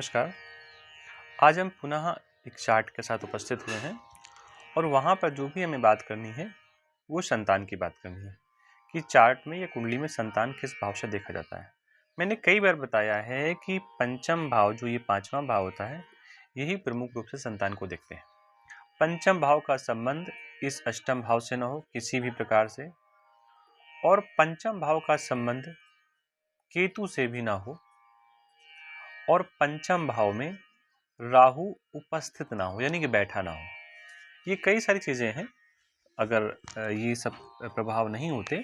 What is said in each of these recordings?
नमस्कार। आज हम पुनः एक चार्ट के साथ उपस्थित हुए हैं और वहाँ पर जो भी हमें बात करनी है वो संतान की बात करनी है कि चार्ट में या कुंडली में संतान किस भाव से देखा जाता है। मैंने कई बार बताया है कि पंचम भाव जो ये पांचवा भाव होता है यही प्रमुख रूप से संतान को देखते हैं। पंचम भाव का संबंध इस अष्टम भाव से न हो किसी भी प्रकार से, और पंचम भाव का संबंध केतु से भी ना हो, और पंचम भाव में राहु उपस्थित ना हो यानी कि बैठा ना हो। ये कई सारी चीज़ें हैं। अगर ये सब प्रभाव नहीं होते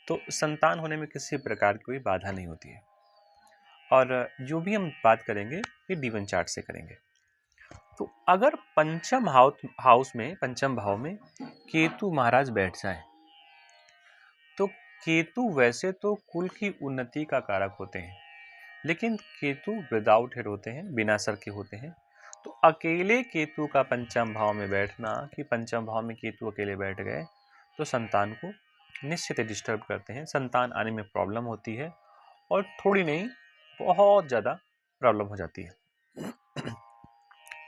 तो संतान होने में किसी प्रकार की कोई बाधा नहीं होती है। और जो भी हम बात करेंगे ये D1 चार्ट से करेंगे। तो अगर पंचम भाव में केतु महाराज बैठ जाए तो केतु वैसे तो कुल की उन्नति का कारक होते हैं, लेकिन केतु विदाउट हेड होते हैं, बिना सर के होते हैं। तो अकेले केतु का पंचम भाव में बैठना, कि पंचम भाव में केतु अकेले बैठ गए तो संतान को निश्चित ही डिस्टर्ब करते हैं, संतान आने में प्रॉब्लम होती है और थोड़ी नहीं बहुत ज़्यादा प्रॉब्लम हो जाती है।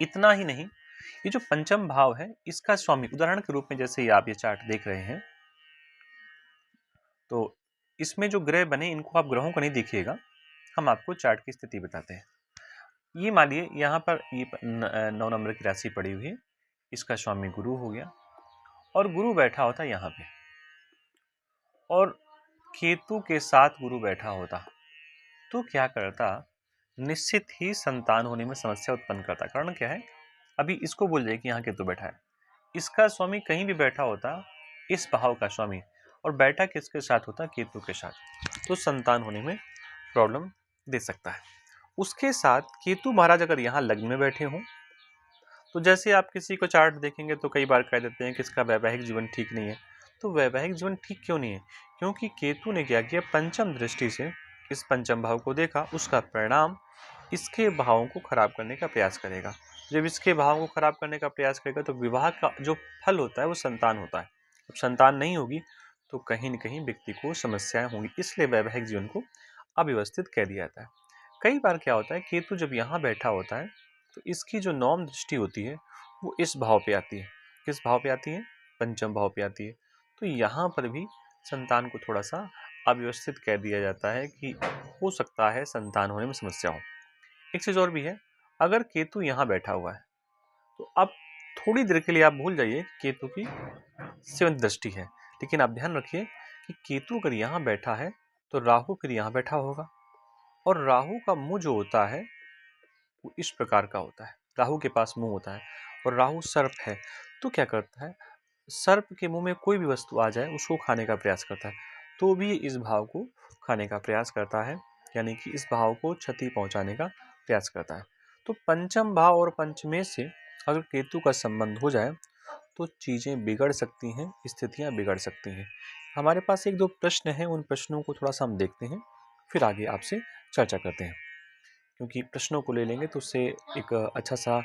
इतना ही नहीं, ये जो पंचम भाव है इसका स्वामी, उदाहरण के रूप में जैसे ही आप ये चार्ट देख रहे हैं तो इसमें जो ग्रह बने इनको आप ग्रहों को नहीं देखिएगा, हम आपको चार्ट की स्थिति बताते हैं। ये मानिए यहाँ पर ये 9 नंबर की राशि पड़ी हुई है, इसका स्वामी गुरु हो गया और गुरु बैठा होता यहाँ पे, और केतु के साथ गुरु बैठा होता तो क्या करता, निश्चित ही संतान होने में समस्या उत्पन्न करता। कारण क्या है, अभी इसको बोल जाए कि यहाँ केतु बैठा है, इसका स्वामी कहीं भी बैठा होता, इस भाव का स्वामी, और बैठा किसके साथ होता, केतु के साथ, तो संतान होने में प्रॉब्लम दे सकता है। उसके साथ केतु महाराज अगर यहाँ लग्न में बैठे हों तो जैसे आप किसी को चार्ट देखेंगे तो कई बार कह देते हैं कि इसका वैवाहिक जीवन ठीक नहीं है। तो वैवाहिक जीवन ठीक क्यों नहीं है, क्योंकि केतु ने क्या किया, पंचम दृष्टि से इस पंचम भाव को देखा, उसका परिणाम इसके भावों को खराब करने का प्रयास करेगा। जब इसके भाव को खराब करने का प्रयास करेगा तो विवाह का जो फल होता है वो संतान होता है। अब संतान नहीं होगी तो कहीं न कहीं व्यक्ति को समस्याएं होंगी, इसलिए वैवाहिक जीवन को अव्यवस्थित कह दिया जाता है। कई बार क्या होता है, केतु जब यहाँ बैठा होता है तो इसकी जो नौम दृष्टि होती है वो इस भाव पे आती है। किस भाव पे आती है, पंचम भाव पे आती है। तो यहाँ पर भी संतान को थोड़ा सा अव्यवस्थित कह दिया जाता है कि हो सकता है संतान होने में समस्या हो। एक चीज़ और भी है, अगर केतु यहाँ बैठा हुआ है तो अब थोड़ी देर के लिए आप भूल जाइए केतु की 7th दृष्टि है, लेकिन आप ध्यान रखिए कि केतु अगर यहाँ बैठा है तो राहु फिर यहाँ बैठा होगा, और राहु का मुंह जो होता है वो इस प्रकार का होता है, राहु के पास मुंह होता है और राहु सर्प है। तो क्या करता है, सर्प के मुंह में कोई भी वस्तु आ जाए उसको खाने का प्रयास करता है, तो भी इस भाव को खाने का प्रयास करता है, यानी कि इस भाव को क्षति पहुंचाने का प्रयास करता है। तो पंचम भाव और पंचमे से अगर केतु का संबंध हो जाए तो चीज़ें बिगड़ सकती हैं, स्थितियां बिगड़ सकती हैं। हमारे पास एक दो प्रश्न हैं, उन प्रश्नों को थोड़ा सा हम देखते हैं, फिर आगे आपसे चर्चा करते हैं, क्योंकि प्रश्नों को ले लेंगे तो उससे एक अच्छा सा